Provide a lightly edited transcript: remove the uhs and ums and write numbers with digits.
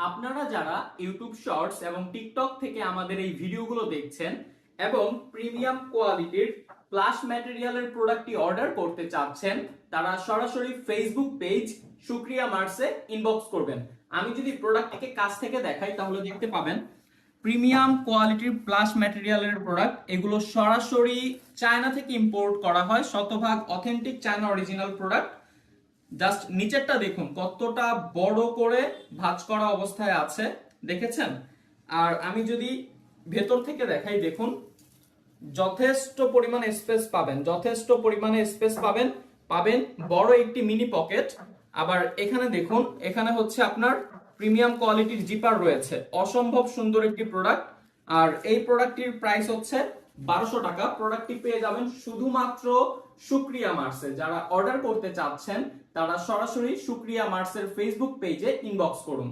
আপনারা যারা YouTube shorts এবং টিকটক থেকে আমাদের এই ভিডিওগুলো দেখছেন এবং প্রিমিয়াম কোয়ালিটির প্লাস ম্যাটেরিয়ালের প্রোডাক্টটি অর্ডার করতে চাচ্ছেন, তারা সরাসরি ফেসবুক পেজ শুক্রিয়া মার্টসে ইনবক্স করবেন। আমি যদি প্রোডাক্টটিকে কাছ থেকে দেখাই তাহলে দেখতে পাবেন প্রিমিয়াম কোয়ালিটির প্লাস ম্যাটেরিয়ালের প্রোডাক্ট। এগুলো সরাসরি চায়না থেকে ইম্পোর্ট করা হয়, শতভাগ authentic China original product. Just নিচেরটা দেখুন কতটা বড় করে ভাঁজ করা অবস্থায় আছে, দেখেছেন? আর আমি যদি ভেতর থেকে দেখাই, দেখুন যথেষ্ট পরিমাণে স্পেস পাবেন, যথেষ্ট পরিমাণে স্পেস পাবেন পাবেন বড় একটি মিনি পকেট। আবার এখানে দেখুন, এখানে হচ্ছে আপনার প্রিমিয়াম কোয়ালিটির জিপার রয়েছে। অসম্ভব সুন্দর একটি প্রোডাক্ট। আর এই প্রোডাক্টটির প্রাইস হচ্ছে 1200 টাকা। প্রোডাক্টটি পেয়ে যাবেন শুধুমাত্র শুক্রিয়া মার্টসে। যারা অর্ডার করতে চাচ্ছেন তারা সরাসরি শুক্রিয়া মার্টসের ফেসবুক পেজে ইনবক্স করুন।